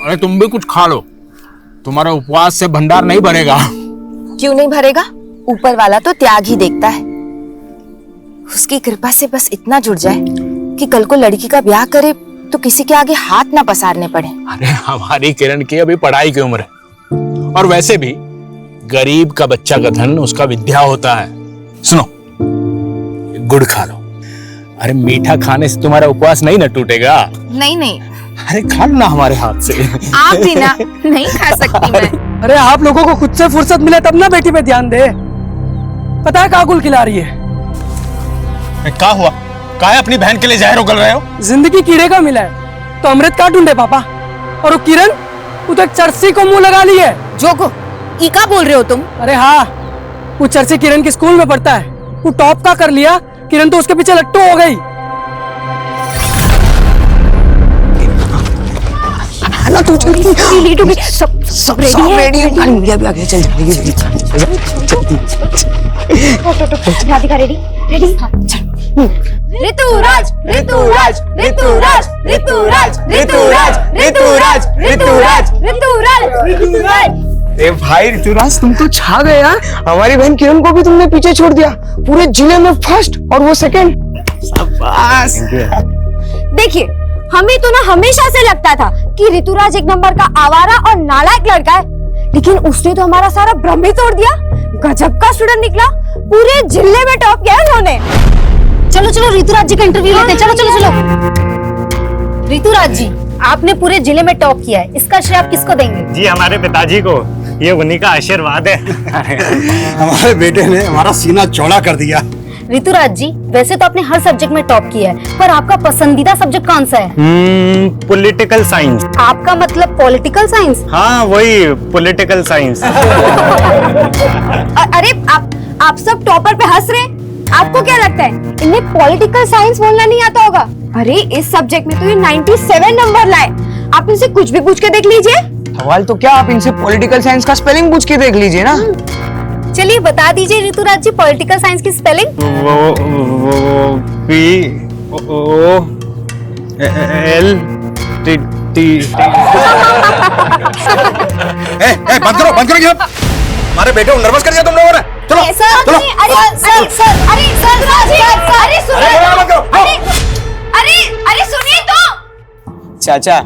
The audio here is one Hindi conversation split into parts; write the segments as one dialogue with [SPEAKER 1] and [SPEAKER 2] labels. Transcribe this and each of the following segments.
[SPEAKER 1] अरे तुम भी कुछ खा लो, तुम्हारा उपवास से भंडार नहीं भरेगा।
[SPEAKER 2] क्यों नहीं भरेगा? ऊपर वाला तो त्याग ही देखता है। उसकी कृपा से बस इतना जुड़ जाए कि कल को लड़की का ब्याह करे तो किसी के आगे हाथ ना पसारने पड़े।
[SPEAKER 1] अरे हमारी किरण की अभी पढ़ाई की उम्र है, और वैसे भी गरीब का बच्चा का धन उसका विद्या होता है। सुनो, गुड़ खा लो। अरे मीठा खाने से तुम्हारा उपवास नहीं ना टूटेगा।
[SPEAKER 2] नहीं नहीं,
[SPEAKER 1] अरे खा लो ना हमारे हाथ से।
[SPEAKER 2] आप भी ना, नहीं खा सकती मैं।
[SPEAKER 3] अरे आप लोगों को खुद से फुर्सत मिले तब ना बेटी पे ध्यान दे। पता है काकुल खिला रही है।
[SPEAKER 1] क्या हुआ? काहे अपनी बहन के लिए जहर उगल रहे हो?
[SPEAKER 3] जिंदगी कीड़े का मिला है तो अमृत का ढूंढे पापा। और वो किरण, वो तो एक चरसी को मुंह लगा ली है।
[SPEAKER 2] जोगो, ई का बोल रहे हो तुम?
[SPEAKER 3] अरे हाँ, वो चरसी किरण के स्कूल में पढ़ता है। वो टॉप का कर लिया, किरण तो उसके पीछे लट्टू हो गई।
[SPEAKER 2] ना तू सब रेडी है।
[SPEAKER 4] मीडिया भी आ गया, चल
[SPEAKER 2] राधिका रेडी रेडी। ऋतुराज ऋतुराज ऋतुराज ऋतुराज ऋतुराज ऋतुराज ऋतुराज ऋतुराज।
[SPEAKER 4] ए भाई ऋतुराज, तुम तो छा गए यार। हमारी बहन किरण को भी तुमने पीछे छोड़ दिया। पूरे जिले में फर्स्ट और वो सेकंड। शाबाश।
[SPEAKER 5] देखिए, हमें तो ना हमेशा से लगता था कि ऋतुराज एक नंबर का आवारा और नालायक लड़का है, लेकिन उसने तो हमारा सारा भ्रम ही तोड़ दिया। गजब का स्टूडेंट निकला, पूरे जिले में टॉप किया उन्होंने। चलो चलो ऋतुराज जी का इंटरव्यू लेते हैं। चलो चलो चलो। ऋतुराज जी, आपने पूरे जिले में टॉप किया है, इसका श्रेय आप किसको देंगे?
[SPEAKER 6] जी हमारे पिताजी को, ये उन्हीं का आशीर्वाद है।
[SPEAKER 7] हमारे बेटे ने हमारा सीना चौड़ा कर दिया।
[SPEAKER 5] ऋतुराज जी, वैसे तो आपने हर सब्जेक्ट में टॉप किया है, पर आपका पसंदीदा सब्जेक्ट कौन सा है?
[SPEAKER 6] Political science.
[SPEAKER 5] आपका मतलब पॉलिटिकल साइंस?
[SPEAKER 6] हाँ वही पॉलिटिकल साइंस।
[SPEAKER 5] अरे आप सब टॉपर पे हंस रहे हैं। आपको क्या लगता है इन्हें पॉलिटिकल साइंस बोलना नहीं आता होगा? अरे इस सब्जेक्ट में तो ये 97 नंबर लाए। आप इनसे कुछ भी पूछ के देख लीजिए।
[SPEAKER 4] सवाल तो क्या, आप इनसे पॉलिटिकल साइंस का स्पेलिंग पूछ के देख लीजिए ना।
[SPEAKER 5] चलिए बता दीजिए ऋतुराज जी, पॉलिटिकल साइंस की स्पेलिंग।
[SPEAKER 6] वो P O L T T.
[SPEAKER 7] बंद करो ये। हमारे बेटे को नर्वस कर दिया तुम लोगों ने। चलो चलो।
[SPEAKER 5] अरे सुनिए तो।
[SPEAKER 4] चाचा,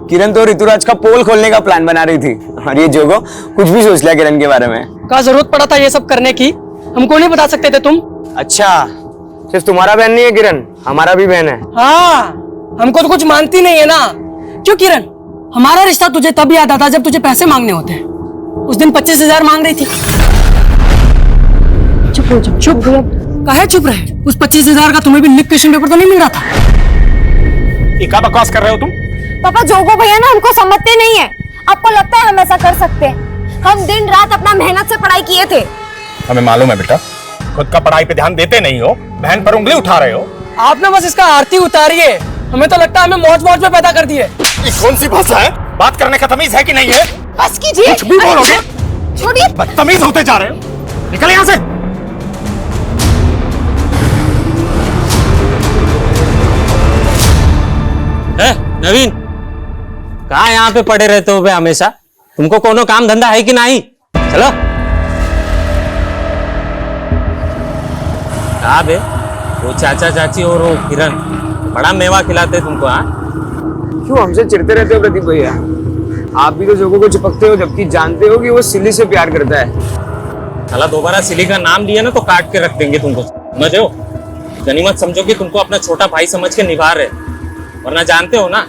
[SPEAKER 4] किरण तो ऋतुराज का पोल खोलने का प्लान बना रही थी, और ये जोगो कुछ भी सोच लिया किरण के बारे में।
[SPEAKER 3] का जरूरत पड़ा था ये सब करने की? हमको नहीं बता सकते थे तुम?
[SPEAKER 4] अच्छा, सिर्फ तुम्हारा बहन नहीं है किरण, हमारा भी बहन है।
[SPEAKER 3] हाँ, हमको तो कुछ मानती नहीं है ना। क्यों किरण, हमारा रिश्ता तुझे तब याद आता जब तुझे पैसे मांगने होते हैं। उस दिन 25,000 मांग रही थी। चुप हो जाओ। चुप काहे चुप रहे? उस 25,000 का तुम्हें भी लिप क्वेश्चन पेपर तो नहीं मिल रहा था?
[SPEAKER 1] ये क्या बकवास कर रहे हो तुम?
[SPEAKER 5] पापा, जोगो भैया ना हमको समझते नहीं है। आपको लगता है हम ऐसा कर सकते हैं? हम दिन रात अपना मेहनत से पढ़ाई किए थे।
[SPEAKER 1] हमें मालूम है बेटा, खुद का पढ़ाई पे ध्यान देते नहीं हो, बहन पर उंगली उठा रहे हो।
[SPEAKER 3] आप ना बस इसका आरती उतारिए। हमें तो लगता है हमें मौज मौज में पैदा कर दिए।
[SPEAKER 1] ये कौन सी भाषा है? बात करने का तमीज है कि नहीं है?
[SPEAKER 5] बस कीजिए।
[SPEAKER 1] कुछ भी बोलोगे?
[SPEAKER 5] छोड़िए।
[SPEAKER 1] बदतमीज होते जा रहे हो। निकल यहाँ से।
[SPEAKER 8] नवीन, कहाँ यहाँ पे पड़े रहते हो बे हमेशा? तुमको कोनो काम धंधा है कि नहीं? चलो। कहा बे, वो चाचा चाची और वो किरण बड़ा मेवा खिलाते तुमको। हाँ,
[SPEAKER 4] क्यों हमसे चिढ़ते रहते हो प्रदीप भैया? आप भी तो जोगो को चिपकते हो, जबकि जानते हो कि वो सिली से प्यार करता है।
[SPEAKER 8] साला दोबारा सिली का नाम लिया ना तो काट के रख देंगे तुमको, समझ हो? गनीमत समझो कि तुमको अपना छोटा भाई समझ के निभा रहे, वरना जानते हो ना,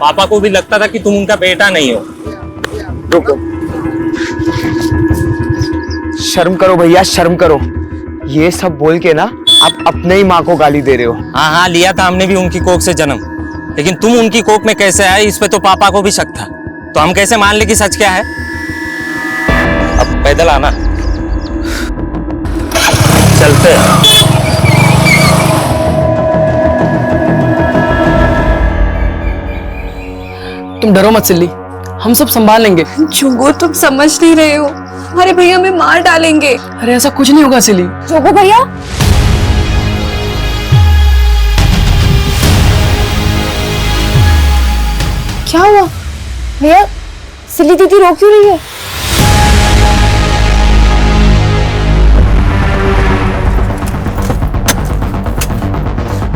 [SPEAKER 8] पापा को भी लगता था कि तुम उनका बेटा नहीं हो।
[SPEAKER 4] रुको, शर्म करो भैया, शर्म करो। ये सब बोल के ना आप अपने ही माँ को गाली दे रहे हो।
[SPEAKER 8] हाँ हाँ, लिया था हमने भी उनकी कोख से जन्म, लेकिन तुम उनकी कोख में कैसे आए इस पे तो पापा को भी शक था। तो हम कैसे मान ले कि सच क्या है? अब पैदल आना, चलते हैं।
[SPEAKER 3] तुम डरो मत सिल्ली, हम सब संभाल लेंगे।
[SPEAKER 2] जोगो, तुम समझ नहीं रहे हो, हमारे भैया हमें मार डालेंगे।
[SPEAKER 3] अरे ऐसा कुछ नहीं होगा सिल्ली।
[SPEAKER 5] जोगो भैया,
[SPEAKER 2] क्या हुआ?
[SPEAKER 5] भैया सिली दीदी रो क्यों रही है?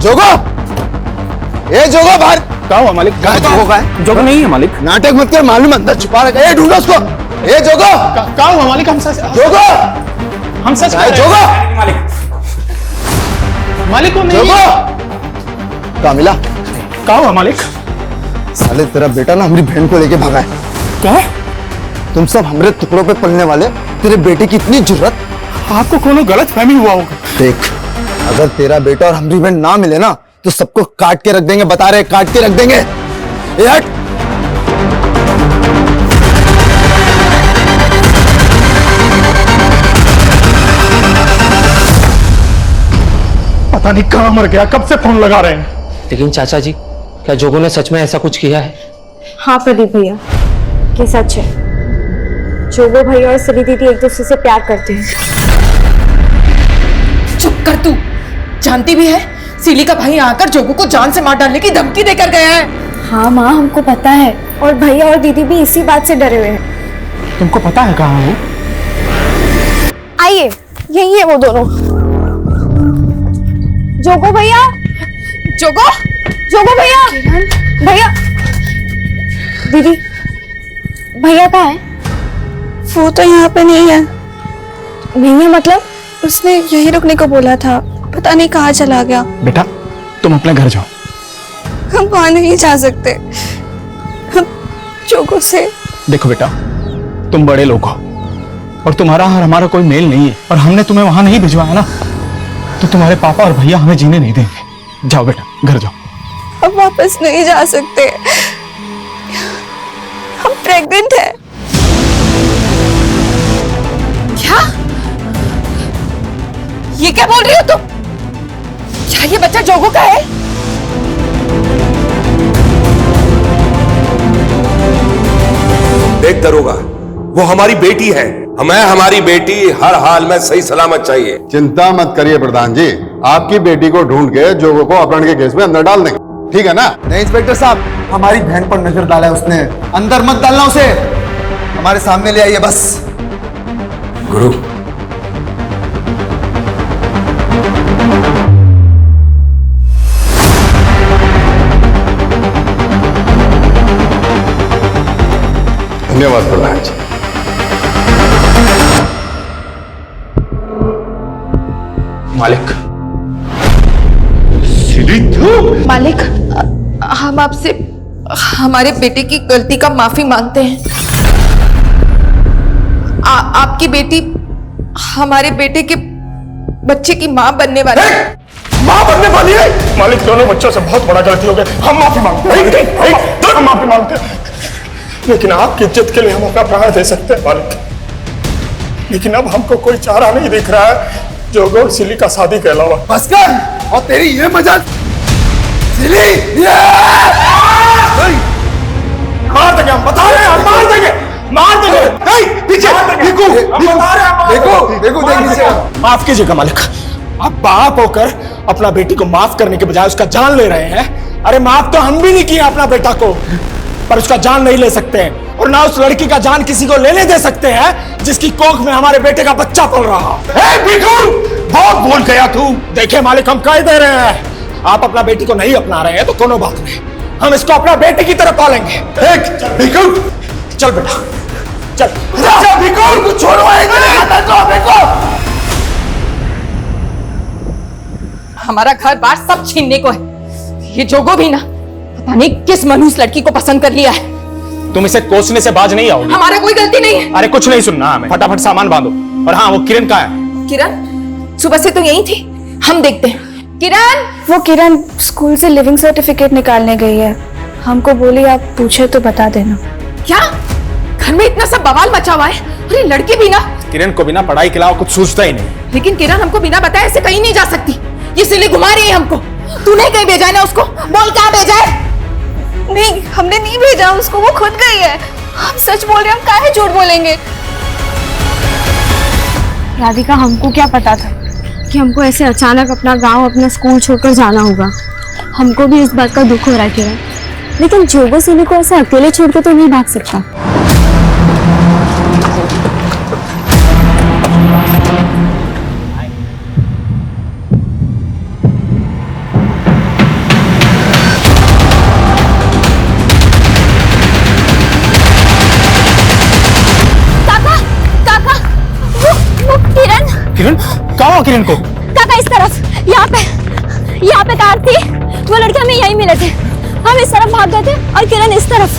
[SPEAKER 7] जोगो, ए जोगो बाहर।
[SPEAKER 1] क्या हुआ मालिक?
[SPEAKER 7] जोगो का है?
[SPEAKER 1] जोगो नहीं है मालिक।
[SPEAKER 7] नाटक मत कर, मालूम अंदर छुपा रखा है। ढूंढो उसको। ए जोगो,
[SPEAKER 1] क्या हुआ मालिक? हम सच कह रहे हैं।
[SPEAKER 7] जोगो
[SPEAKER 1] मालिक मालिक को नहीं।
[SPEAKER 7] जोगो कहाँ मिला?
[SPEAKER 1] क्या हुआ मालिक?
[SPEAKER 7] साले तेरा बेटा ना हमारी बहन को लेके भागा है।
[SPEAKER 1] क्या?
[SPEAKER 7] तुम सब हमारे टुकड़ों पे पलने वाले, तेरे बेटे की इतनी जुर्रत।
[SPEAKER 1] आपको कोनो गलत फहमी हुआ होगा।
[SPEAKER 7] देख, अगर तेरा बेटा और हमारी बहन ना मिले ना तो सबको काट के रख देंगे, बता रहे, काट के रख देंगे। ए हट।
[SPEAKER 1] पता नहीं कहाँ मर गया, कब से फोन लगा रहे हैं।
[SPEAKER 9] लेकिन चाचा जी, क्या जोगो ने सच में ऐसा कुछ किया है?
[SPEAKER 5] हाँ प्रदीप भैया, ये सच है। जोगो भैया और सिली दीदी एक दूसरे से प्यार करते हैं।
[SPEAKER 10] चुप कर तू। जानती भी है सिली का भाई आकर जोगो को जान से मार डालने की धमकी देकर गया है।
[SPEAKER 5] हाँ माँ, हमको पता है, और भैया और दीदी भी इसी बात से डरे हुए हैं।
[SPEAKER 1] तुमको पता है कहाँ है वो?
[SPEAKER 5] आइए, यही है वो दोनों। जोगो भैया,
[SPEAKER 10] जोगो,
[SPEAKER 5] जोगो भैया, भैया, दीदी, भैया कहाँ है?
[SPEAKER 11] वो तो यहाँ पे नहीं है।
[SPEAKER 5] नहीं है मतलब?
[SPEAKER 11] उसने यहीं रुकने को बोला था, पता नहीं कहाँ चला गया।
[SPEAKER 1] बेटा तुम अपने घर जाओ।
[SPEAKER 11] हम वहां नहीं जा सकते, हम जोगो से।
[SPEAKER 1] देखो बेटा, तुम बड़े लोग हो और तुम्हारा और हमारा कोई मेल नहीं है, और हमने तुम्हें वहां नहीं भिजवाया ना, तो तुम्हारे पापा और भैया हमें जीने नहीं देंगे। जाओ बेटा, घर जाओ।
[SPEAKER 11] हम वापस नहीं जा सकते, हम प्रेग्नेंट हैं।
[SPEAKER 10] क्या? ये क्या बोल रही हो तुम? क्या ये बच्चा जोगो का है?
[SPEAKER 12] देख दरोगा, वो हमारी बेटी है। हमें हमारी बेटी हर हाल में सही सलामत चाहिए।
[SPEAKER 13] चिंता मत करिए प्रधान जी, आपकी बेटी को ढूंढ के जोगो को अपहरण के केस में अंदर डाल देंगे, ठीक है ना?
[SPEAKER 7] नहीं इंस्पेक्टर साहब, हमारी बहन पर नजर डाला है उसने। अंदर मत डालना उसे, हमारे सामने ले आइए बस।
[SPEAKER 12] गुरु,
[SPEAKER 13] धन्यवाद प्रधान जी।
[SPEAKER 1] मालिक,
[SPEAKER 10] मालिक, हम आपसे हमारे बेटे की गलती का माफी मांगते हैं। आपकी बेटी हमारे बेटे के बच्चे की माँ बनने वाली है।
[SPEAKER 1] माँ बनने वाली है? मालिक, दोनों बच्चों से बहुत बड़ा गलती हो गई, हम माफी मांगते हैं। हम माफी मांगते हैं, लेकिन आपकी इज्जत के लिए हम अपना प्राण दे सकते हैं मालिक। लेकिन अब हमको कोई चारा नहीं दिख रहा है जोगो और सिली का शादी के अलावा।
[SPEAKER 7] बस कर, और तेरी ये मजाक। सिली,
[SPEAKER 1] मार देंगे हम, बता रहे हैं, हम मार देंगे, मार देंगे।
[SPEAKER 7] पीछे देखो, देखो, देखो, देखो।
[SPEAKER 1] माफ कीजिएगा मालिक, आप बाप होकर अपना बेटी को माफ करने के बजाय उसका जान ले रहे हैं। अरे माफ तो हम भी नहीं किए अपना बेटा को, पर उसका जान नहीं ले सकते हैं, और ना उस लड़की का जान किसी को लेने दे सकते हैं जिसकी कोख में हमारे बेटे का बच्चा पल रहा। बहुत भूल गया तू। देखिए मालिक, हम कह दे रहे हैं, आप अपना बेटी को नहीं अपना रहे हैं तो कोनो बात नहीं, हम इसको अपना बेटे की तरह पालेंगे। चल बेटा, चल।
[SPEAKER 10] हमारा घर बार सब छीनने को है। ये जोगो भी ना पता नहीं किस मनहूस लड़की को पसंद कर लिया है।
[SPEAKER 1] तुम इसे कोसने से बाज नहीं आओगी।
[SPEAKER 10] हमारा कोई गलती नहीं है।
[SPEAKER 1] अरे कुछ नहीं सुनना हमें, फटाफट सामान बांधो। और हाँ, वो किरण कहाँ है?
[SPEAKER 10] किरण सुबह से तो यही थी, हम देखते हैं। किरण,
[SPEAKER 11] वो किरण स्कूल से लिविंग सर्टिफिकेट निकालने गई है, हमको बोली आप पूछे तो बता देना।
[SPEAKER 10] क्या घर में इतना सब बवाल मचा हुआ है? अरे लड़की भी ना,
[SPEAKER 1] किरण को बिना पढ़ाई के अलावा कुछ सोचता ही नहीं।
[SPEAKER 10] लेकिन किरण हमको बिना बताए ऐसे कहीं नहीं जा सकती, ये सिली घुमा रही है हमको। तूने कहीं भेजा है ना उसको? बोल कहाँ भेजा है?
[SPEAKER 11] नहीं, हमने नहीं भेजा उसको, वो खुद गई है। हम सच बोल रहे हैं, हम काहे झूठ बोलेंगे?
[SPEAKER 5] राधिका, हमको क्या पता था कि हमको ऐसे अचानक अपना गांव, अपना स्कूल छोड़कर जाना होगा। हमको भी इस बात का दुख हो रहा है किरण, लेकिन जोगो सिली को ऐसे अकेले छोड़ के तो नहीं भाग सकता।
[SPEAKER 1] किरण, कहाँ हो किरण को?
[SPEAKER 5] काका इस तरफ, यहाँ पे कार थी, वो लड़के हमें यहीं मिले थे। हम इस तरफ भाग गए थे और किरण इस तरफ।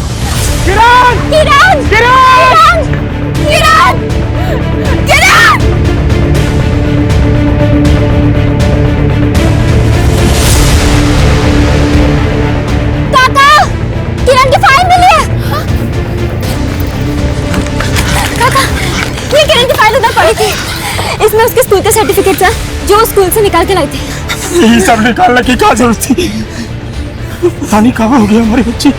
[SPEAKER 5] किरण! किरण! किरण! किरण! किरण! काका, किरण की फाइल मिली है। काका, ये किरण की फाइल उधर पड़ी थी। इसमें उसके स्कूल के सर्टिफिकेट्स हैं जो वो स्कूल से निकाल के लाई थी।
[SPEAKER 1] ये सब निकालने की क्या जरूरत थी? पता नहीं कहाँ हो गई हमारी बच्ची,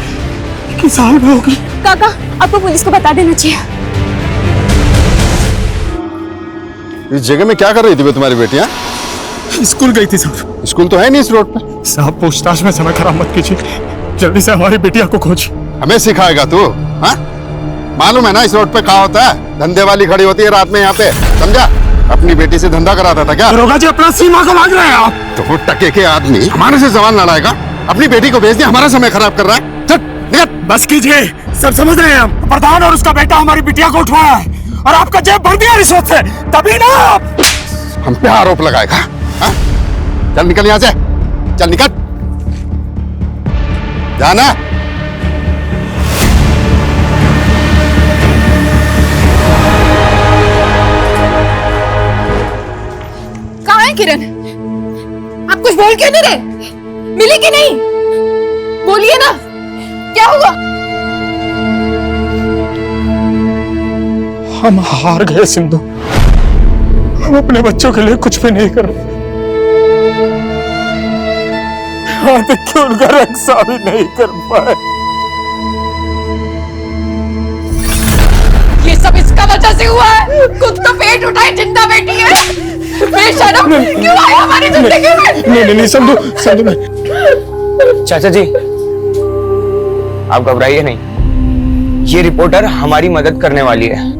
[SPEAKER 1] किस हाल में होगी।
[SPEAKER 5] काका, आपको पुलिस को बता देना चाहिए।
[SPEAKER 13] इस जगह में क्या कर रही थी वे तुम्हारी बेटियां?
[SPEAKER 1] स्कूल गई थी साहब।
[SPEAKER 13] स्कूल तो है नहीं इस रोड पे।
[SPEAKER 1] साहब पूछताछ में समय खराब मत कीजिए, जल्दी से हमारी बेटिया को खोज।
[SPEAKER 13] हमें सिखाएगा तू? हाँ, मालूम है ना इस रोड पे क्या होता है? धंधे वाली खड़ी होती है रात में यहाँ पे, समझा? अपनी बेटी से धंधा कराता था क्या?
[SPEAKER 1] दरोगा जी अपना सीमा को मांग रहे हैं आप।
[SPEAKER 13] तो वो टके के आदमी हमारे से सवाल लड़ाएगा? अपनी बेटी को भेज दिया, हमारा समय खराब कर रहा है। चल निकल।
[SPEAKER 1] बस कीजिए, सब समझ रहे हैं हम। प्रधान और उसका बेटा हमारी बिटिया को उठवाया है और आपका जेब भर दिया रिश्वत से, तभी ना आप
[SPEAKER 13] हम पे आरोप लगाएगा। हाँ? चल निकल यहाँ से, चल निकल, जाना।
[SPEAKER 10] कहाँ है किरण? आप कुछ बोल क्यों नहीं रहे? मिली कि नहीं? बोलिए ना, क्या हुआ?
[SPEAKER 1] हम हार गए सिंधु, हम अपने बच्चों के लिए कुछ भी नहीं कर रहे। यहाँ तक कि उनका रक्षा भी नहीं कर पाए।
[SPEAKER 10] ये सब इसका वजह से हुआ है। खुद तो पेट उठाए जिंदा बैठी है। बेशरम क्यों आए हमारी जिंदगी में?
[SPEAKER 1] नहीं सिंधु।
[SPEAKER 4] चाचा जी, आप घबराइए नहीं, ये रिपोर्टर हमारी मदद करने वाली है।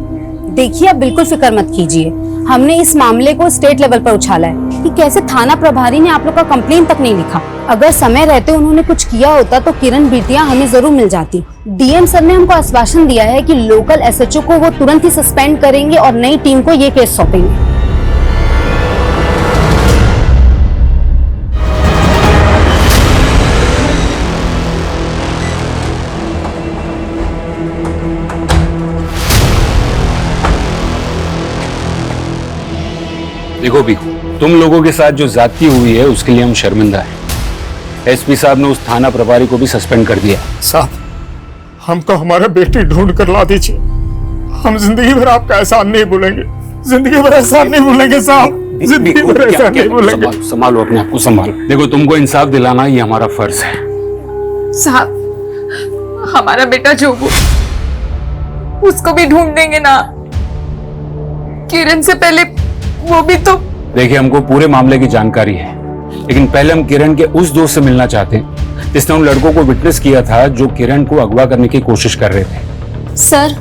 [SPEAKER 5] देखिए, आप बिल्कुल फिक्र मत कीजिए। हमने इस मामले को स्टेट लेवल पर उछाला है कि कैसे थाना प्रभारी ने आप लोग का कंप्लेन तक नहीं लिखा। अगर समय रहते उन्होंने कुछ किया होता तो किरण बिटिया हमें जरूर मिल जाती। डीएम सर ने हमको आश्वासन दिया है कि लोकल एसएचओ को वो तुरंत ही सस्पेंड करेंगे और नई टीम को ये केस सौंपेंगे।
[SPEAKER 14] देखो भीखू, तुम लोगों के साथ जो ज्यादती हुई है उसके लिए हम शर्मिंदा हैं। एसपी साहब ने उस थाना प्रभारी को भी सस्पेंड कर दिया।
[SPEAKER 1] साहब, हमको हमारा बेटी ढूंढ कर ला दीजिए। हम जिंदगी भर आपका एहसान नहीं भूलेंगे, जिंदगी भर एहसान नहीं भूलेंगे साहब, जिंदगी भर एहसान नहीं भूलेंगे।
[SPEAKER 14] संभालो अपने आप को, संभालो। देखो, तुमको इंसाफ दिलाना ये हमारा फर्ज है।
[SPEAKER 10] साहब, हमारा बेटा जोगू, उसको भी ढूंढ देंगे ना? किरण से पहले वो भी तो।
[SPEAKER 14] देखिए, हमको पूरे मामले की जानकारी है, लेकिन पहले हम किरण के उस दोस्त से मिलना चाहते हैं जिसने उन लड़कों को विटनेस किया था जो किरण को अगवा करने की कोशिश कर रहे थे।
[SPEAKER 5] सर,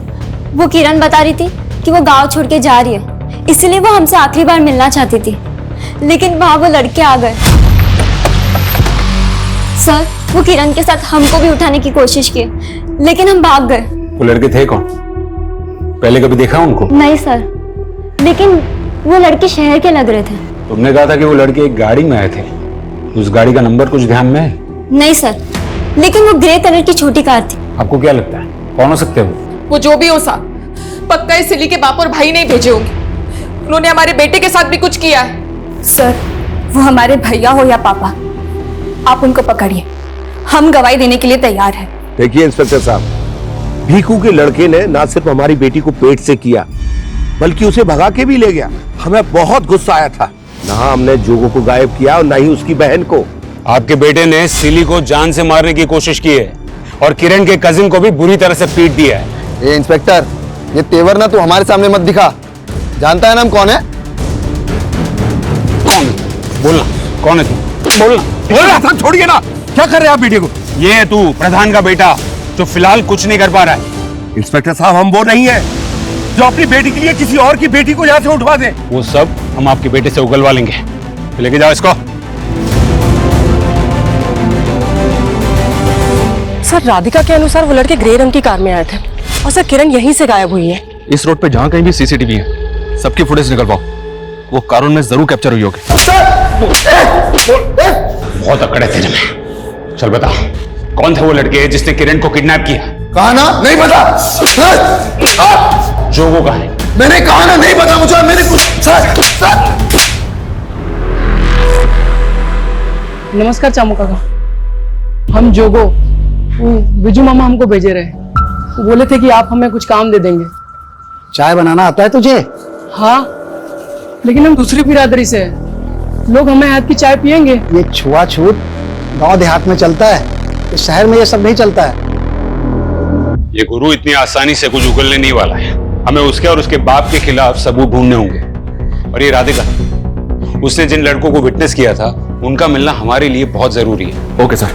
[SPEAKER 5] वो किरण बता रही थी कि वो गांव छोड़ के जा रही है, इसलिए वो हमसे आखिरी बार मिलना चाहती थी, लेकिन वहां वो लड़के आ गए। सर, वो किरण के साथ हमको भी उठाने की कोशिश की, लेकिन हम भाग गए।
[SPEAKER 14] वो लड़के थे कौन? पहले कभी देखा उनको?
[SPEAKER 5] नहीं सर, लेकिन वो लड़के शहर के लग रहे थे।
[SPEAKER 14] तुमने कहा था कि वो लड़के एक गाड़ी में आए थे, उस गाड़ी का नंबर कुछ ध्यान में है?
[SPEAKER 5] नहीं सर, लेकिन वो ग्रे कलर की छोटी कार थी।
[SPEAKER 14] आपको क्या लगता है कौन हो सकते हैं
[SPEAKER 10] वो जो भी हो साहब, पक्का इस सिली के बाप और भाई नहीं भेजे होंगे। उन्होंने हमारे बेटे के साथ भी कुछ किया है।
[SPEAKER 11] सर, वो हमारे भैया हो या पापा, आप उनको पकड़िए, हम गवाही देने के लिए तैयार हैं।
[SPEAKER 12] देखिए इंस्पेक्टर साहब, भीखू के लड़के ने ना सिर्फ हमारी बेटी को पेट से किया बल्कि उसे भगा के भी ले गया। हमें बहुत गुस्सा आया था। ना हमने जोगो को गायब किया और ना ही उसकी बहन को।
[SPEAKER 14] आपके बेटे ने सिली को जान से मारने की कोशिश की है और किरण के कजिन को भी बुरी तरह से पीट दिया है।
[SPEAKER 7] ए इंस्पेक्टर, ये तेवर ना तू हमारे सामने मत दिखा। जानता है ना हम कौन है?
[SPEAKER 14] कौन? बोलना, कौन है तू? बोलना।
[SPEAKER 12] बोलना था, छोड़िए ना। क्या कर रहे हैं आप बेटे को?
[SPEAKER 14] ये है तू, प्रधान का बेटा, जो फिलहाल कुछ नहीं कर पा रहा है।
[SPEAKER 12] इंस्पेक्टर साहब, हम वो नहीं है जो अपनी बेटी के लिए किसी और की बेटी को यहाँ से उठवा दे।
[SPEAKER 14] वो सब हम आपके बेटे से उगलवा लेंगे। लेके जाओ इसको।
[SPEAKER 3] सर, राधिका के अनुसार वो लड़के ग्रे रंग की कार में आए थे और सर किरण यहीं से गायब हुई है।
[SPEAKER 15] इस रोड पे जहाँ कहीं भी सीसीटीवी है, सबकी फुटेज निकलवाओ। वो कारून में जरूर कैप्चर हुई होगी।
[SPEAKER 14] बहुत अकड़ है तेरे में। चल बता, कौन थे वो लड़के जिसने किरण को किडनैप किया?
[SPEAKER 7] कहा ना नहीं पता।
[SPEAKER 14] जोगो कहाँ है?
[SPEAKER 7] मैंने कहा ना नहीं पता मुझे। मेरे कुछ
[SPEAKER 3] नमस्कार चामू काका, हम जोगो, वो बिजू मामा हमको भेजे रहे। वो बोले थे कि आप हमें कुछ काम दे देंगे।
[SPEAKER 7] चाय बनाना आता है तुझे?
[SPEAKER 3] हाँ, लेकिन हम दूसरी बिरादरी से हैं। लोग हमें हाथ की चाय पियेंगे।
[SPEAKER 7] ये छुआछूत गांव देहात में चलता है, इस शहर में ये सब नहीं चलता है।
[SPEAKER 14] ये गुरु इतनी आसानी से कुछ उगलने नहीं वाला है। हमें उसके और उसके बाप के खिलाफ सबूत ढूंढने होंगे। और ये राधिका, उसने जिन लड़कों को विटनेस किया था, उनका मिलना हमारे लिए बहुत जरूरी है।
[SPEAKER 15] Okay sir.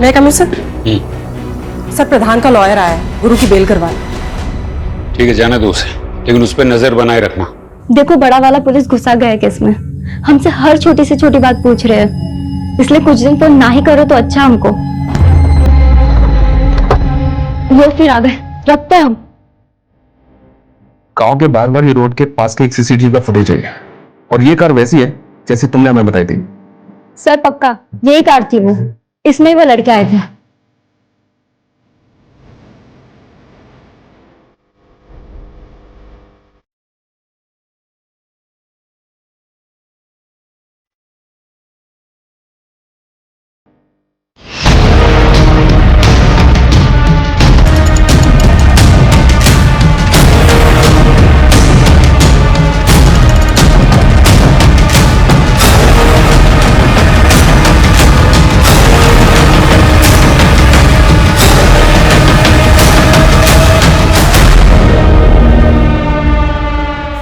[SPEAKER 3] मैं कमिश्नर सर, प्रधान का लॉयर आया है, गुरु की बेल करवाए।
[SPEAKER 14] ठीक है, जाना दो उसे, लेकिन उस पर नजर बनाए रखना।
[SPEAKER 5] देखो, बड़ा वाला पुलिस घुसा गया है केस में। हमसे हर छोटी से छोटी बात पूछ रहे हैं, इसलिए कुछ दिन फोन ना ही करो तो अच्छा हमको। वो फिर आ गए, रखते हैं हम।
[SPEAKER 15] गांव के बार बार ये रोड के पास के एक सीसीटीवी का फुटेज है, और ये कार वैसी है जैसी तुमने हमें बताई थी।
[SPEAKER 5] सर पक्का यही कार थी वो, इसमें ही वो लड़के आए थे।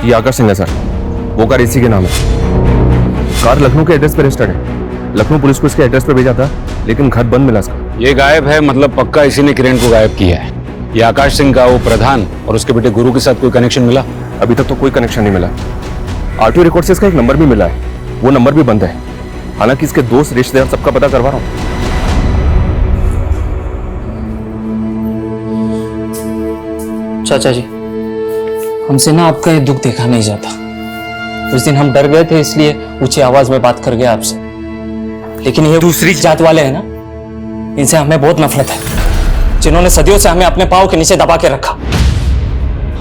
[SPEAKER 15] ये आकाश सिंह है सर, वो कार इसी के नाम है। कार लखनऊ के एड्रेस पे रजिस्टर्ड है। लखनऊ पुलिस को इसके एड्रेस पे भेजा था, लेकिन घर बंद मिला इसका।
[SPEAKER 14] ये गायब है, मतलब पक्का इसी ने किरण को गायब किया है। ये आकाश सिंह का वो प्रधान और उसके बेटे गुरु के साथ कोई कनेक्शन मिला?
[SPEAKER 15] अभी तक तो कोई कनेक्शन नहीं मिला। आरटीओ रिकॉर्ड से इसका एक नंबर भी मिला है, वो नंबर भी बंद है। हालांकि इसके दोस्त रिश्तेदार सबका पता करवा रहा हूँ।
[SPEAKER 9] चाचा जी, हमसे ना आपका ये दुख देखा नहीं जाता। उस दिन हम डर गए थे, इसलिए ऊंची आवाज में बात कर गया आपसे। लेकिन ये दूसरी जात वाले हैं ना, इनसे हमें बहुत नफरत है, जिन्होंने सदियों से हमें अपने पांव के नीचे दबा के रखा।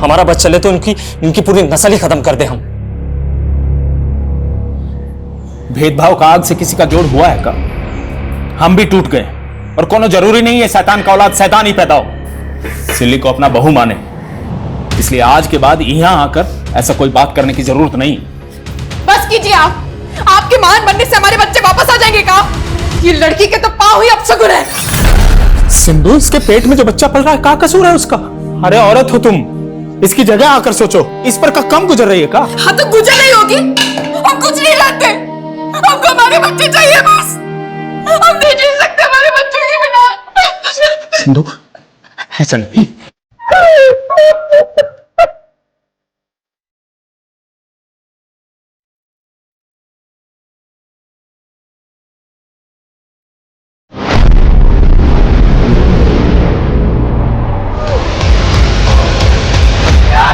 [SPEAKER 9] हमारा बच चले तो इनकी पूरी नस्ल ही खत्म कर दे हम।
[SPEAKER 1] भेदभाव का आग से किसी का जोड़ हुआ है का? हम भी टूट गए, और कोनो जरूरी नहीं है शैतान का औलाद शैतान ही पैदा हो। सिल्ली को अपना बहू माने, इसलिए आज के बाद यहां आकर ऐसा कोई बात करने की जरूरत नहीं।
[SPEAKER 10] बस कीजिए आप। आपके मान बनने से हमारे बच्चे वापस आ जाएंगे का? ये लड़की के तो पांव ही अपशगुन है।
[SPEAKER 1] सिंधु, इसके पेट में जो बच्चा पल रहा है, क्या कसूर है उसका? अरे औरत हो तुम, इसकी जगह आकर सोचो। इस पर का कम गुजर रही है का?
[SPEAKER 10] हाँ तो गुजर रही होगी। हम कुछ नहीं जानते, हमको हमारे बच्चे चाहिए बस। हम नहीं जी सकते हमारे बच्चों के बिना।
[SPEAKER 1] सिंधु, ऐसा नहीं।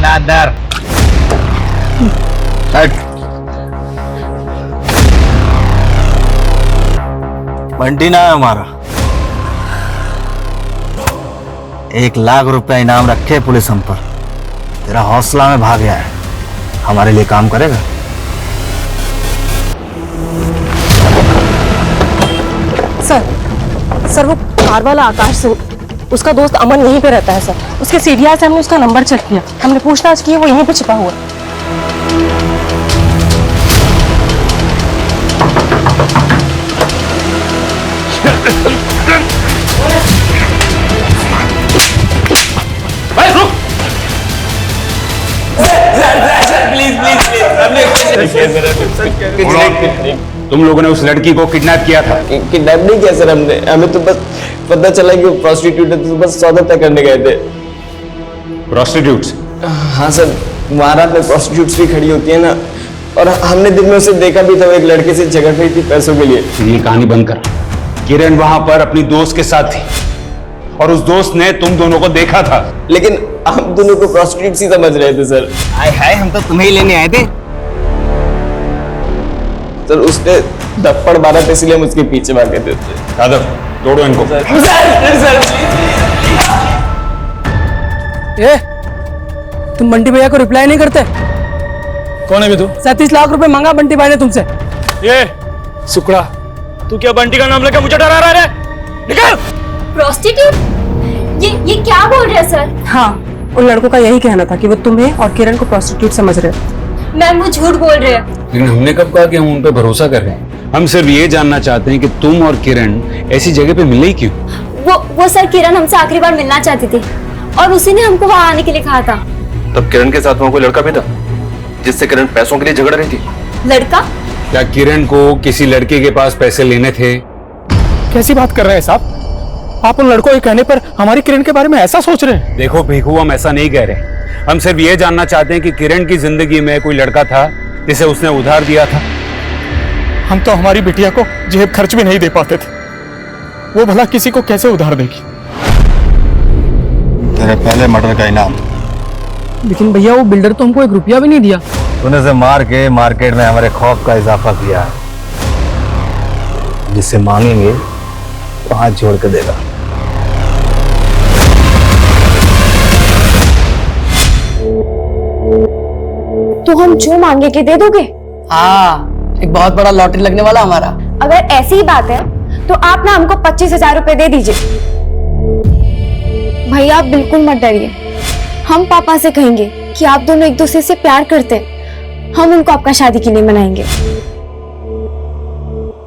[SPEAKER 1] अंदर
[SPEAKER 7] बंटी ना है हमारा। 1 लाख रुपया इनाम रखे पुलिस हम पर। तेरा हौसला में भाग गया है, हमारे लिए काम करेगा?
[SPEAKER 3] सर वो कार वाला आकाश सिंह, उसका दोस्त अमन यहीं पे रहता है सर। उसके सीढ़ियां से हमने उसका नंबर चेक किया, हमने पूछताछ की, वो यहीं पे छिपा हुआ है।
[SPEAKER 1] प्लीज प्लीज प्लीज,
[SPEAKER 14] तुम लोगों ने उस लड़की को किडनैप किया था।
[SPEAKER 4] किडनैप नहीं किया सर हमने, हमें तो बस पता चला कि वो प्रोस्टिट्यूट है, तो बस सौदा तय करने गए थे।
[SPEAKER 14] प्रोस्टिट्यूट्स?
[SPEAKER 4] हाँ सर, महारात में प्रोस्टिट्यूट्स भी खड़ी होती है ना, और हमने दिन में उसे देखा भी था, वो एक लड़के से झगड़ रही थी पैसों के लिए।
[SPEAKER 14] ये कहानी बंद कर। किरण वहां पर अपनी दोस्त के साथ थी और उस दोस्त ने तुम दोनों को देखा था।
[SPEAKER 4] लेकिन हम दोनों को प्रोस्टिट्यूट ही समझ रहे थे सर।
[SPEAKER 7] हाय हाय, हम तो तुम्हें ही लेने आए थे।
[SPEAKER 4] सर उसने थप्पड़ मारा था, इसलिए हम उसके पीछे भागे थे।
[SPEAKER 14] यादव, तोड़ो इनको।
[SPEAKER 3] ए, तुम बंटी भैया को रिप्लाई नहीं करते?
[SPEAKER 1] कौन है बे तू?
[SPEAKER 3] 37 लाख रुपए मांगा बंटी भाई ने तुमसे।
[SPEAKER 1] ये सुकड़ा, तू क्या बंटी का नाम लेकर मुझे डरा रहा है? निकल!
[SPEAKER 5] प्रोस्टिट्यूट? ये क्या बोल रहे हैं सर?
[SPEAKER 16] हाँ, उन लड़कों का यही कहना था कि वो तुम्हें और किरण को प्रोस्टिट्यूट समझ रहे हैं।
[SPEAKER 5] मैम वो झूठ बोल रहे हैं।
[SPEAKER 14] लेकिन हमने कब कहा कि हम उन पर भरोसा कर रहे हैं? हम सिर्फ ये जानना चाहते हैं कि तुम और किरण ऐसी जगह पे मिले ही क्यों?
[SPEAKER 5] वो सर किरण हमसे आखिरी बार मिलना चाहती थी और उसी ने हमको वहाँ आने के लिए कहा था।
[SPEAKER 15] तब किरण के साथ वहाँ कोई लड़का भी था जिससे किरण पैसों के लिए झगड़ रही थी?
[SPEAKER 5] लड़का?
[SPEAKER 14] क्या किरण को किसी लड़के के पास पैसे लेने थे?
[SPEAKER 1] कैसी बात कर रहे हैं साहब? आप उन लड़कों के कहने पर हमारी किरण के बारे में ऐसा सोच रहे हैं?
[SPEAKER 14] देखो भिखू, हम ऐसा नहीं कह रहे। हम सिर्फ ये जानना चाहते हैं कि किरण की जिंदगी में कोई लड़का था जिसे उसने उधार दिया था।
[SPEAKER 1] हम तो हमारी बिटिया को जेब खर्च भी नहीं दे पाते थे, वो भला किसी को कैसे उधार देगी?
[SPEAKER 7] तेरे पहले मर्डर का इनाम।
[SPEAKER 3] लेकिन भैया वो बिल्डर तो हमको 1 रुपया भी नहीं दिया।
[SPEAKER 7] तूने से मार के मार्केट में हमारे खौफ का इजाफा किया है। जिससे मांगेंगे तो हाथ जोड़ के देगा।
[SPEAKER 5] तो हम जो मांगे के दे दोगे?
[SPEAKER 3] हाँ, एक बहुत बड़ा लॉटरी लगने वाला हमारा।
[SPEAKER 5] अगर ऐसी ही बात है तो आप ना हमको 25,000 रुपए दे दीजिए। भैया आप बिल्कुल मत डरिए, हम पापा से कहेंगे कि आप दोनों एक दूसरे से प्यार करते हैं, हम उनको आपका शादी के लिए मनाएंगे।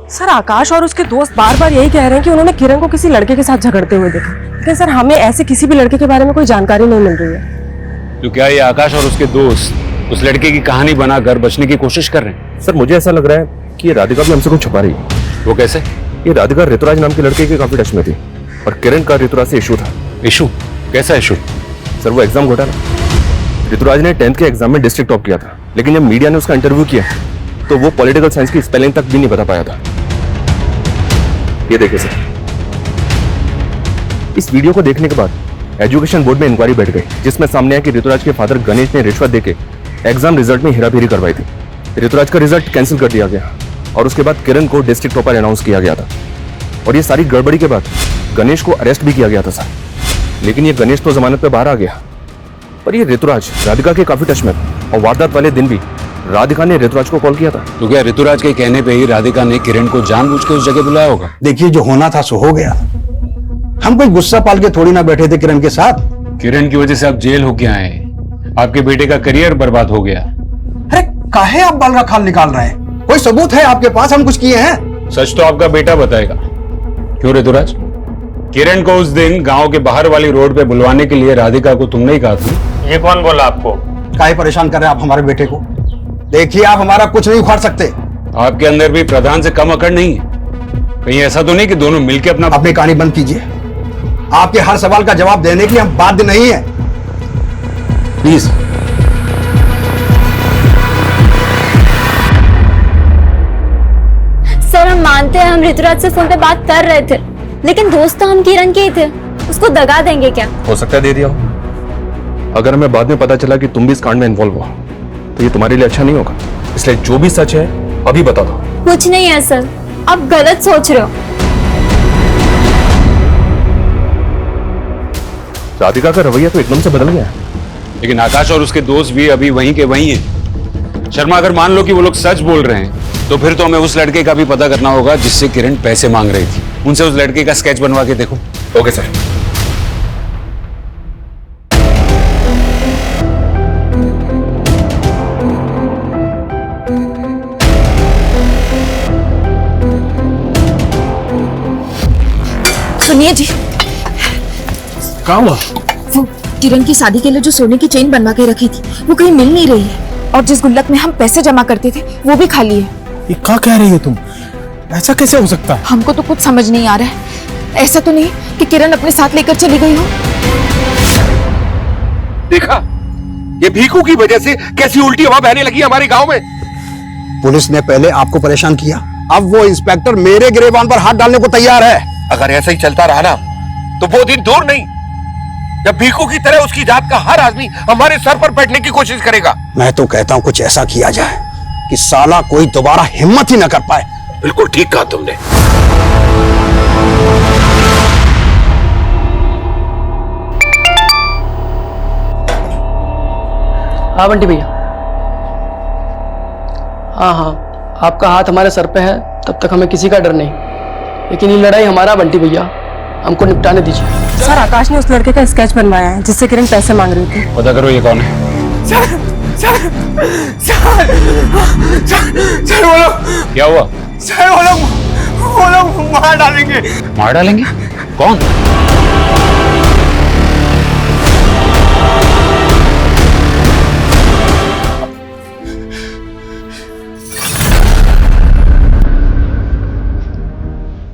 [SPEAKER 16] सर आकाश और उसके दोस्त बार बार यही कह रहे हैं कि उन्होंने किरण को किसी लड़के के साथ झगड़ते हुए देखा, लेकिन सर हमें ऐसे किसी भी लड़के के बारे में कोई जानकारी नहीं मिल रही है।
[SPEAKER 14] तो क्या ये आकाश और उसके दोस्त उस लड़के की कहानी बनाकर बचने की कोशिश कर रहे हैं?
[SPEAKER 15] सर मुझे ऐसा लग रहा है कि ये राधिका भी हमसे कुछ छुपा रही है।
[SPEAKER 14] वो कैसे?
[SPEAKER 15] ये राधिका ऋतुराज नाम के लड़के के काफी टच में थी और किरण का ऋतुराज से इशू था।
[SPEAKER 14] इशू? कैसा इशू?
[SPEAKER 15] सर वो एग्जाम घोटाला। ऋतुराज ने 10th के एग्जाम में डिस्ट्रिक्ट टॉप किया था, लेकिन जब मीडिया ने उसका इंटरव्यू किया तो वो पॉलिटिकल साइंस की स्पेलिंग तक भी नहीं बता पाया था। ये देखिए सर, इस वीडियो को देखने के बाद एजुकेशन बोर्ड में इंक्वायरी बैठ गई, जिसमें सामने आया कि ऋतुराज के फादर गणेश ने रिश्वत देके एग्जाम रिजल्ट में हेराफेरी करवाई थी। ऋतुराज का रिजल्ट कैंसिल कर दिया गया और उसके बाद किरण को डिस्ट्रिक्ट टॉपर अनाउंस किया गया था। और ये सारी गड़बड़ी के बाद गणेश को अरेस्ट भी किया गया था सर। लेकिन ये गणेश तो जमानत पे बाहर आ गया, पर ये ऋतुराज राधिका के काफी टच में था और वारदात वाले दिन भी राधिका ने ऋतुराज को कॉल किया था।
[SPEAKER 14] तो क्या ऋतुराज के कहने पे ही राधिका ने किरण को जानबूझ के उस जगह बुलाया होगा?
[SPEAKER 17] देखिए, जो होना था सो हो गया। हम कोई गुस्सा पाल के थोड़ी ना बैठे थे किरण के साथ।
[SPEAKER 14] किरण की वजह से आप जेल होके आए, आपके बेटे का करियर बर्बाद हो गया।
[SPEAKER 17] अरे काहे आप बाल खाल निकाल रहे हैं? कोई सबूत है आपके पास हम कुछ किए हैं?
[SPEAKER 14] सच तो आपका बेटा बताएगा। क्यों ऋतुराज, किरण को उस दिन गांव के बाहर वाली रोड पे बुलवाने के लिए राधिका को तुमने ही कहा था। ये कौन बोला आपको?
[SPEAKER 17] काहे परेशान कर रहे हैं आप हमारे बेटे को? देखिए, आप हमारा कुछ नहीं उखाड़ सकते।
[SPEAKER 14] आपके अंदर भी प्रधान से कम अकड़ नहीं है? कहीं ऐसा तो नहीं कि दोनों मिलकर
[SPEAKER 17] अपनी कहानी बंद कीजिए। आपके हर सवाल का जवाब देने के लिए हम बाध्य नहीं है, प्लीज।
[SPEAKER 5] सर हम मानते हैं हम ऋतुराज से फोन पे बात कर रहे थे, लेकिन दोस्त तो हम किरण के ही थे, उसको दगा देंगे क्या?
[SPEAKER 15] हो सकता है दे दिया हो। अगर हमें बाद में पता चला कि तुम भी इस कांड में इन्वॉल्व हो तो ये तुम्हारे लिए अच्छा नहीं होगा। इसलिए जो भी सच है अभी बता दो।
[SPEAKER 5] कुछ नहीं है सर, आप गलत सोच रहे हो।
[SPEAKER 15] राधिका का रवैया तो एकदम से बदल गया,
[SPEAKER 14] लेकिन आकाश और उसके दोस्त भी अभी वहीं के वहीं हैं। शर्मा, अगर मान लो कि वो लोग सच बोल रहे हैं तो फिर तो हमें उस लड़के का भी पता करना होगा जिससे किरण पैसे मांग रही थी। उनसे उस लड़के का स्केच बनवा के देखो।
[SPEAKER 15] Okay sir.
[SPEAKER 2] सुनिए जी,
[SPEAKER 1] क्या हुआ?
[SPEAKER 2] वो किरण की शादी के लिए जो सोने की चेन बनवा के रखी थी वो कहीं मिल नहीं रही है, और जिस गुल्लक में हम पैसे जमा करते थे वो भी खाली है।
[SPEAKER 1] ये क्या कह रही हो तुम? ऐसा कैसे हो सकता है?
[SPEAKER 2] हमको तो कुछ समझ नहीं आ रहा है। ऐसा तो नहीं कि किरण अपने साथ लेकर चली गई हो?
[SPEAKER 12] देखा, ये भीखू की वजह से कैसी उल्टी हवा बहने लगी हमारे गांव में।
[SPEAKER 17] पुलिस ने पहले आपको परेशान किया, अब वो इंस्पेक्टर मेरे गिरेबान पर हाथ डालने को तैयार है।
[SPEAKER 12] अगर ऐसा ही चलता रहा ना तो वो दिन दूर नहीं जब भीखू की तरह उसकी जात का हर आदमी हमारे सर पर बैठने की कोशिश करेगा।
[SPEAKER 17] मैं तो कहता हूं कुछ ऐसा किया जाए कि साला कोई दोबारा हिम्मत ही न कर पाए।
[SPEAKER 12] बिल्कुल ठीक कहा तुमने।
[SPEAKER 3] हाँ बंटी भैया, हाँ हाँ, आपका हाथ हमारे सर पे है, तब तक हमें किसी का डर नहीं। लेकिन ये लड़ाई हमारा बंटी भैया, हमको निपटाने दीजिए।
[SPEAKER 16] सर आकाश ने उस लड़के का स्केच बनवाया है जिससे किरण पैसे मांग रही थी।
[SPEAKER 14] पता करो ये कौन है।
[SPEAKER 1] सर वो लोग
[SPEAKER 14] क्या हुआ?
[SPEAKER 1] सर वो लोग मार डालेंगे।
[SPEAKER 14] मार डालेंगे? कौन?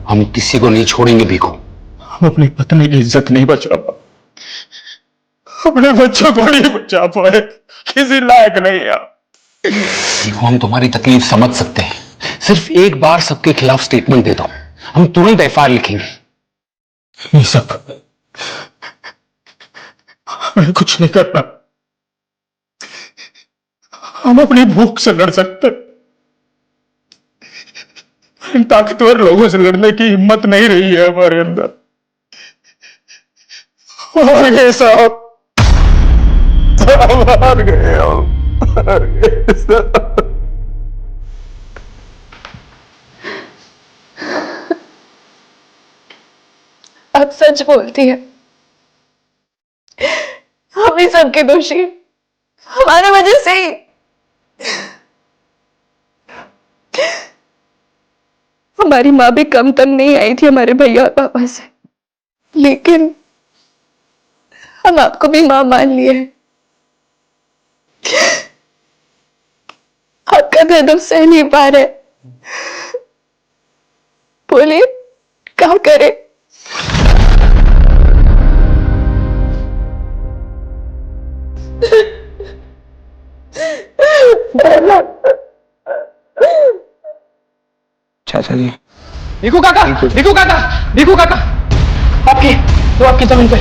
[SPEAKER 14] हम किसी को नहीं छोड़ेंगे भीखू।
[SPEAKER 6] हम अपनी पत्नी की इज्जत नहीं बचा पाए, अपने बच्चों को नहीं बचा पाए, किसी लायक नहीं है।
[SPEAKER 14] भीखू, हम तुम्हारी तकलीफ समझ सकते हैं, सिर्फ एक बार सबके खिलाफ स्टेटमेंट दे दो, हम तुरंत एफआईआर लिखेंगे।
[SPEAKER 6] ये सब हमें कुछ नहीं करना, हम अपनी भूख से लड़ सकते, इन ताकतवर लोगों से लड़ने की हिम्मत नहीं रही है हमारे अंदर। और ये सब हार गए सब।
[SPEAKER 10] आप सच बोलती है, हम ही सबके दोषी, हमारे वजह से ही। हमारी माँ भी कम तंग नहीं आई थी हमारे भैया और पापा से, लेकिन हम आपको भी माँ मान लिए हैं। आपका दर्द अब सह नहीं पा रहे, बोलिए क्या करे?
[SPEAKER 4] चाचा जी,
[SPEAKER 3] भीखू काका, भीखू काका, भीखू काका, आपकी जमीन पे।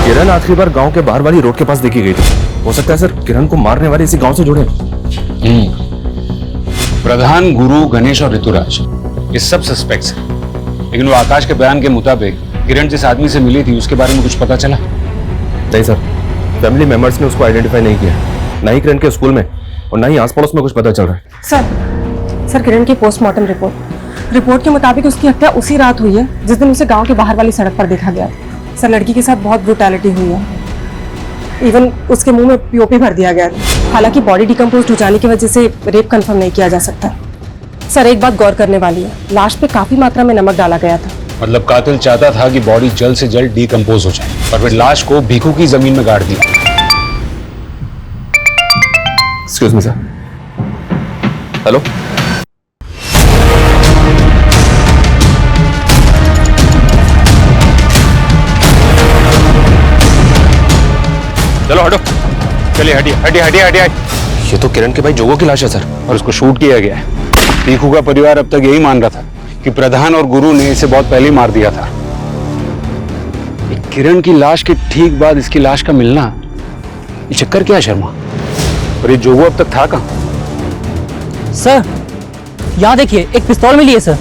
[SPEAKER 15] किरण आखिरी बार गांव के बाहर वाली रोड के पास देखी गई थी। हो सकता है सर किरण को मारने वाले इसी गांव से जुड़े।
[SPEAKER 14] प्रधान, गुरु, गणेश और ऋतुराज ये सब सस्पेक्ट्स हैं, लेकिन वो आकाश के बयान के मुताबिक किरण जिस आदमी से मिली थी उसके बारे में कुछ पता चला?
[SPEAKER 15] नहीं सर, फैमिली मेंबर्स ने उसको आइडेंटिफाई नहीं किया, ना ही किरण के स्कूल में और ना ही आस पड़ोस में कुछ पता चल रहा है।
[SPEAKER 16] सर किरण की पोस्टमार्टम रिपोर्ट के मुताबिक उसकी हत्या उसी रात हुई है जिस दिन उसे गांव के बाहर वाली सड़क पर देखा गया था। सर लड़की के साथ बहुत ब्रूटैलिटी हुई है, इवन उसके मुंह में पीओपी भर दिया गया था। हालांकि बॉडी डिकम्पोज हो जाने की वजह से रेप कंफर्म नहीं किया जा सकता। सर एक बात गौर करने वाली है, लाश पे काफी मात्रा में नमक डाला गया था।
[SPEAKER 14] मतलब कातिल चाहता था कि बॉडी जल्द से जल्द डिकम्पोज हो जाए और फिर लाश को भीखू की जमीन में गाड़ दिया।
[SPEAKER 15] Excuse me sir. हेलो,
[SPEAKER 14] चलो हटो, चलिए हटिए हटिए हटिए हटिए।
[SPEAKER 15] ये तो किरण के भाई जोगो की लाश है सर,
[SPEAKER 14] और उसको शूट किया गया है। भीखू का परिवार अब तक यही मान रहा था कि प्रधान और गुरु ने इसे बहुत पहले ही मार दिया था। किरण की लाश के ठीक बाद इसकी लाश का मिलना, ये चक्कर क्या है शर्मा? और ये जोगो अब तक था कहां?
[SPEAKER 3] सर यहाँ देखिए, एक पिस्तौल मिली है सर।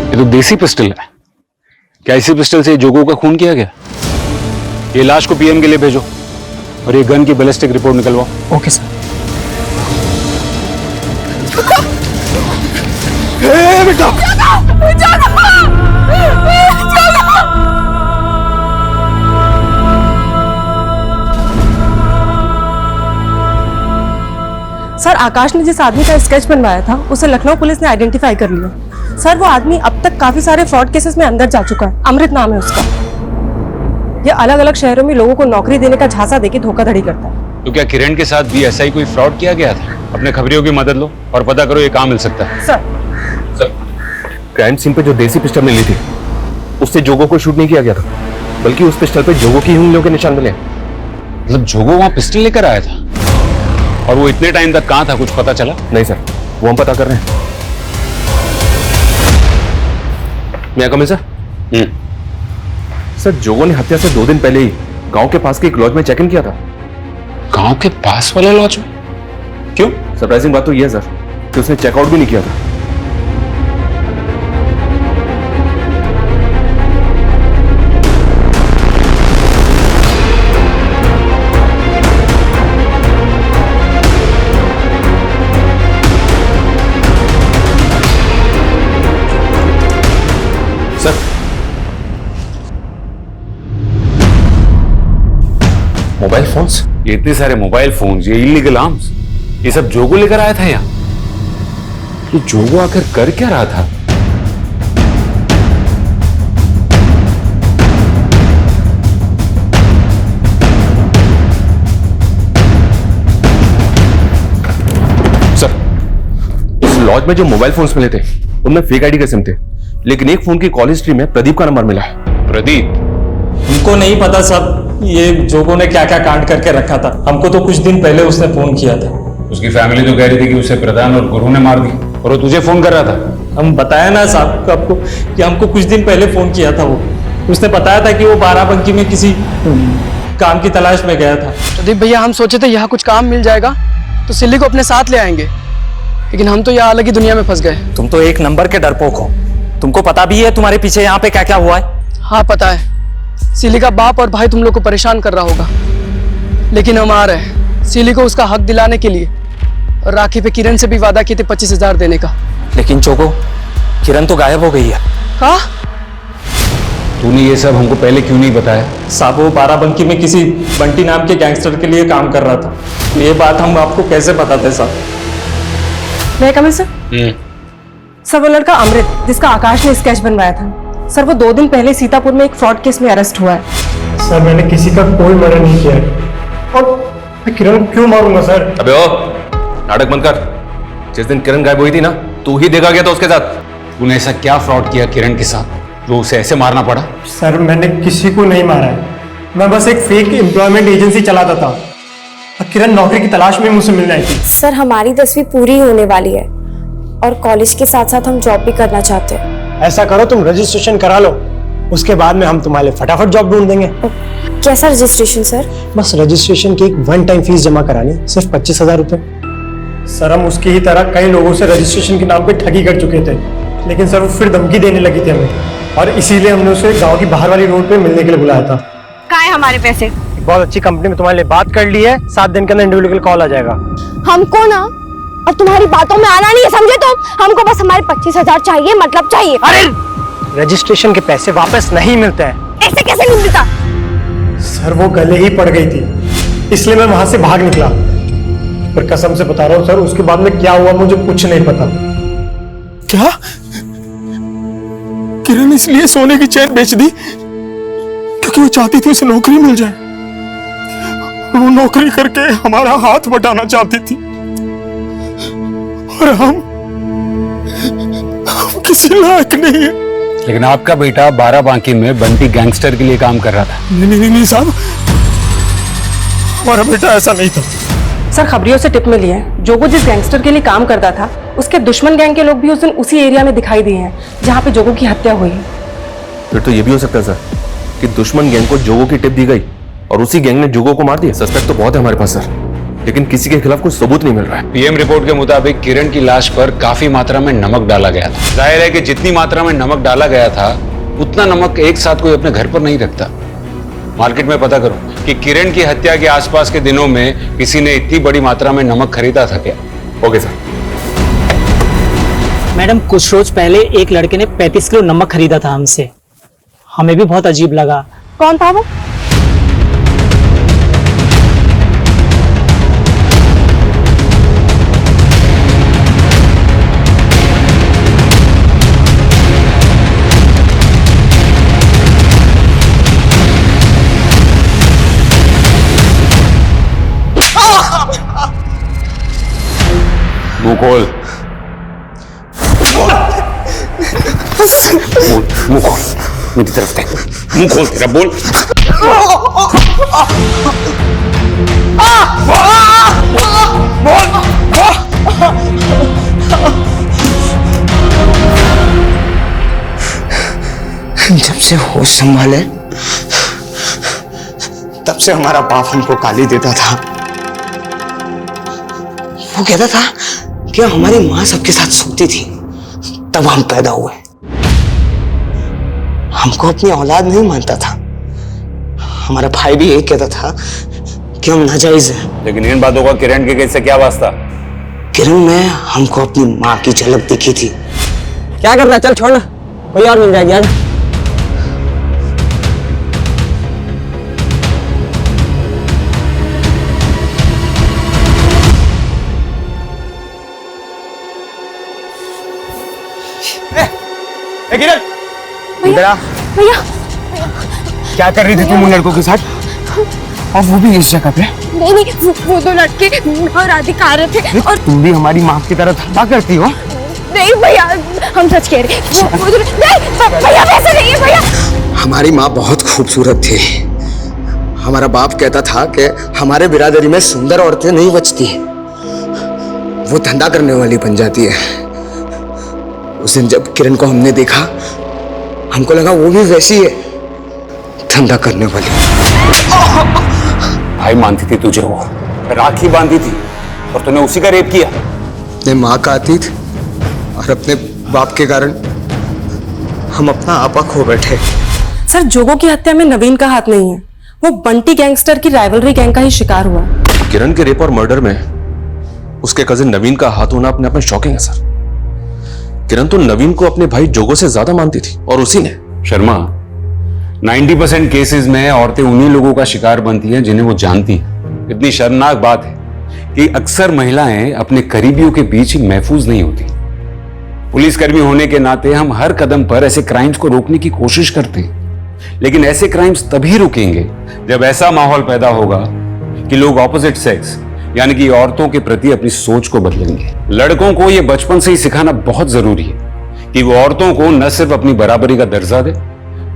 [SPEAKER 14] ये तो देसी पिस्टल है। क्या इसी पिस्टल से जोगो का खून किया गया? ये लाश को पीएम के लिए भेजो और ये गन की बैलिस्टिक रिपोर्ट निकलवाओ।
[SPEAKER 3] Okay sir.
[SPEAKER 4] बेटा
[SPEAKER 16] सर, आकाश ने जिस आदमी का स्केच बनवाया था उसे लखनऊ पुलिस ने आइडेंटिफाई कर लिया। सर, वो आदमी अब तक काफी सारे फ्रॉड केसेस में अंदर जा चुका है। अमृत नाम है उसका। ये अलग अलग शहरों में लोगों को नौकरी देने का झांसा देके धोखाधड़ी करता है।
[SPEAKER 14] तो क्या किरण के साथ भी ऐसा ही कोई फ्रॉड किया गया था? अपने खबरियों की मदद लो और पता करो ये कहाँ मिल सकता है।
[SPEAKER 16] सर,
[SPEAKER 15] क्राइम सीन पे जो देसी पिस्टल मिली थी उससे जोगो को शूट नहीं किया गया था, बल्कि उस पिस्टल पे जोगो की उंगलियों के निशान मिले।
[SPEAKER 14] मतलब जोगो वहां पिस्टल लेकर आया था और वो इतने टाइम तक कहाँ था, कुछ पता चला?
[SPEAKER 15] नहीं सर, वो हम पता कर रहे हैं। मैं कमिंग सर? सर, जोगो ने हत्या से 2 दिन पहले ही गांव के पास के एक लॉज में चेक इन किया था।
[SPEAKER 14] गांव के पास वाले लॉज में? क्यों?
[SPEAKER 15] सरप्राइजिंग बात तो यह है सर कि उसने चेकआउट भी नहीं किया था।
[SPEAKER 14] Sir,
[SPEAKER 15] mobile phones?
[SPEAKER 14] ये इतने सारे मोबाइल फोन्स, ये इलीगल आर्म्स, ये सब जोगो लेकर आया था यहाँ? ये जोगो आखिर कर क्या रहा था?
[SPEAKER 15] सर, इस लॉज में जो मोबाइल फोन्स मिले थे उनमें फेक आईडी के सिम थे, लेकिन एक फोन की कॉल हिस्ट्री में प्रदीप का नंबर मिला है।
[SPEAKER 14] प्रदीप?
[SPEAKER 9] हमको नहीं पता सब ये जोगो ने क्या क्या कांड करके रखा था। हमको तो कुछ दिन पहले उसने फोन किया था।
[SPEAKER 14] उसकी फैमिली तो कह रही थी कि उसे प्रधान और गुरु ने मार दी और वो तुझे फोन कर रहा था।
[SPEAKER 9] हम बताया ना साहब आपको कि हमको कुछ दिन पहले फोन किया था। वो उसने बताया था कि वो बाराबंकी में किसी काम की तलाश में गया था।
[SPEAKER 3] प्रदीप भैया, हम सोचे थे यहाँ कुछ काम मिल जाएगा तो सिल्ली को अपने साथ ले आएंगे, लेकिन हम तो यहाँ अलग ही दुनिया में फंस गए।
[SPEAKER 9] तुम तो एक नंबर के डरपोक हो। तुमको पता भी है तुम्हारे पीछे यहाँ पे क्या क्या हुआ है?
[SPEAKER 3] हाँ पता है, सिली का बाप और भाई तुम लोग को परेशान कर रहा होगा, लेकिन हम आ रहे हैं सिली को उसका हक दिलाने के लिए। और राखी पे किरण से भी वादा किए थे 25,000 देने का।
[SPEAKER 9] लेकिन चोको, किरण तो गायब हो गई है।
[SPEAKER 3] हाँ?
[SPEAKER 14] तूने ये सब हमको पहले क्यों नहीं बताया?
[SPEAKER 9] साहब, वो बाराबंकी में किसी बंटी नाम के गैंगस्टर के लिए काम कर रहा था। ये बात हम आपको कैसे बताते साहब?
[SPEAKER 16] मैं कमिंग सर? सर, वो लड़का अमृत जिसका आकाश ने स्केच बनवाया था, सर वो 2 दिन पहले सीतापुर में एक फ्रॉड केस में अरेस्ट हुआ है।
[SPEAKER 6] सर, मैंने किसी का कोई मर्डर नहीं किया है और मैं किरण को क्यों मारूंगा सर?
[SPEAKER 15] अबे ओ, नाटक बंद कर। जिस दिन किरण गायब हुई थी ना, तू ही देखा गया था उसके साथ।
[SPEAKER 14] तूने ऐसा क्या फ्रॉड किया किरण के साथ जो उसे ऐसे मारना पड़ा?
[SPEAKER 6] सर, मैंने किसी को नहीं मारा है। मैं बस एक फेक एम्प्लॉयमेंट एजेंसी चलाता था और किरण नौकरी की तलाश में मुझसे मिलने आई थी।
[SPEAKER 5] सर, हमारी 10वीं पूरी होने वाली है और कॉलेज के साथ साथ हम जॉब भी करना चाहते हैं।
[SPEAKER 6] ऐसा करो, तुम रजिस्ट्रेशन करा लो, उसके बाद में हम तुम्हारे लिए फटाफट जॉब ढूंढ देंगे।
[SPEAKER 5] कैसा रजिस्ट्रेशन सर?
[SPEAKER 6] बस रजिस्ट्रेशन की एक 1 टाइम फीस जमा करानी, सिर्फ 25,000 रुपए। सर, हम उसकी ही तरह कई लोगों से रजिस्ट्रेशन के नाम पे ठगी कर चुके थे, लेकिन सर वो फिर धमकी देने लगी थी हमें और इसीलिए हमने उसे गांव की बाहर वाली रोड पे मिलने के लिए बुलाया था।
[SPEAKER 5] कहाँ है हमारे पैसे?
[SPEAKER 6] बहुत अच्छी कंपनी में तुम्हारे लिए बात कर ली है, 7 दिन के अंदर इंडिविजुअल कॉल आ जाएगा।
[SPEAKER 5] हमको ना अब तुम्हारी बातों में आना नहीं है, समझे तुम? हमको बस हमारे 25,000 चाहिए, मतलब चाहिए।
[SPEAKER 6] अरे रजिस्ट्रेशन के पैसे वापस नहीं मिलते हैं।
[SPEAKER 5] ऐसे कैसे नहीं मिलता?
[SPEAKER 6] सर, वो गले ही पड़ गई थी, इसलिए मैं वहां से भाग निकला। पर कसम से बता रहा हूँ सर, उसके बाद में क्या हुआ मुझे कुछ नहीं पता।
[SPEAKER 1] क्या किरण इसलिए सोने की चैन बेच दी क्योंकि वो चाहती थी उसे नौकरी मिल जाए? वो नौकरी करके हमारा हाथ बटाना चाहती थी और हम किसी लायक नहीं है।
[SPEAKER 14] लेकिन आपका बेटा बाराबांकी में बंटी गैंगस्टर के लिए काम कर रहा था।
[SPEAKER 1] नहीं साहब, हमारा बेटा ऐसा नहीं था।
[SPEAKER 16] सर, खबरियों से टिप मिली है, जोगो जिस गैंगस्टर के लिए काम करता था उसके दुश्मन गैंग के लोग भी उस दिन उसी एरिया में दिखाई दिए हैं जहाँ पे जोगो की हत्या हुई।
[SPEAKER 15] फिर तो ये भी हो सकता है सर कि दुश्मन गैंग को जोगो की टिप दी गई और उसी गैंग ने जोगो को मार दिया। सस्पेक्ट तो बहुत है हमारे पास सर, लेकिन किसी के खिलाफ कोई सबूत नहीं मिल रहा है।
[SPEAKER 14] पीएम रिपोर्ट के मुताबिक किरण की लाश पर काफी मात्रा में नमक डाला गया था। जाहिर है कि जितनी मात्रा में नमक डाला गया था उतना नमक एक साथ कोई अपने घर पर नहीं रखता। मार्केट में पता करो कि किरण की हत्या के आसपास के दिनों में किसी ने इतनी बड़ी मात्रा में नमक खरीदा था क्या। Okay sir.
[SPEAKER 18] मैडम कुछ रोज पहले एक लड़के ने 35 किलो नमक खरीदा था हमसे। हमें भी बहुत अजीब लगा।
[SPEAKER 16] कौन था वो?
[SPEAKER 14] मुंह खोल। मुंह खोल, मेरी तरफ देख। मुंह खोल तेरा, बोल।
[SPEAKER 4] जब से होश संभाले तब से हमारा बाप हमको गाली देता था। वो कहता था कि हमारी माँ सबके साथ सोती थी, तब हम पैदा हुए। हमको अपनी औलाद नहीं मानता था। हमारा भाई भी यही कहता था कि हम नाजायज हैं।
[SPEAKER 14] लेकिन इन बातों का किरण के केस से क्या वास्ता?
[SPEAKER 4] किरण में हमको अपनी माँ की झलक दिखी थी।
[SPEAKER 18] क्या कर रहा है? चल छोड़ ना, कोई और मिल जाएगी यार।
[SPEAKER 4] किरण, इधर आ।
[SPEAKER 5] भैया
[SPEAKER 4] क्या कर रही थी तुम उन लड़कों के साथ, और वो भी इस जगह पे?
[SPEAKER 5] नहीं, वो दो लड़के और राधिका आ रहे थे। और
[SPEAKER 4] तुम भी हमारी माँ की तरह धंधा करती हो?
[SPEAKER 5] नहीं भैया, हम सच कह रहे हैं। नहीं भैया, वैसे नहीं है भैया।
[SPEAKER 4] हमारी माँ बहुत खूबसूरत थी। हमारा बाप कहता था कि हमारे बिरादरी में सुंदर औरतें नहीं बचती, वो धंधा करने वाली बन जाती है। उस दिन जब किरण को हमने देखा, हमको लगा वो भी वैसी है, धंधा करने वाली।
[SPEAKER 14] भाई मानती थी तुझे, वो राखी बांधी थी और तूने उसी का रेप किया।
[SPEAKER 4] अपने माँ का अतीत और अपने बाप के कारण हम अपना आपा खो बैठे।
[SPEAKER 16] सर, जोगो की हत्या में नवीन का हाथ नहीं है। वो बंटी गैंगस्टर की राइवलरी गैंग का ही शिकार हुआ।
[SPEAKER 15] किरण के रेप और मर्डर में उसके कजिन नवीन का हाथ होना अपने आप में शॉकिंग है सर। किरण तो नवीन को अपने भाई जोगो से ज्यादा मानती थी, और उसी ने।
[SPEAKER 14] शर्मा, 90% केसेस में औरतें उन्हीं लोगों का शिकार बनती हैं जिन्हें वो जानती हैं। इतनी शर्मनाक बात है कि अक्सर महिलाएं अपने करीबियों के बीच ही महफूज नहीं होती। पुलिसकर्मी होने के नाते हम हर कदम पर ऐसे क्राइम्स को रोकने की कोशिश करते हैं, लेकिन ऐसे क्राइम्स तभी रुकेंगे जब ऐसा माहौल पैदा होगा कि लोग ऑपोजिट सेक्स यानी कि औरतों के प्रति अपनी सोच को बदलेंगे। लड़कों को यह बचपन से ही सिखाना बहुत जरूरी है कि वो औरतों को न सिर्फ अपनी बराबरी का दर्जा दे,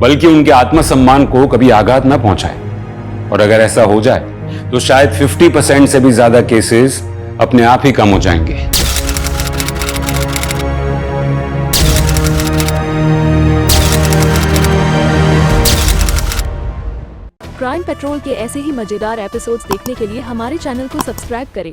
[SPEAKER 14] बल्कि उनके आत्मसम्मान को कभी आघात न पहुंचाए। और अगर ऐसा हो जाए तो शायद 50% से भी ज्यादा केसेस अपने आप ही कम हो जाएंगे।
[SPEAKER 19] क्राइम पेट्रोल के ऐसे ही मजेदार एपिसोड्स देखने के लिए हमारे चैनल को सब्सक्राइब करें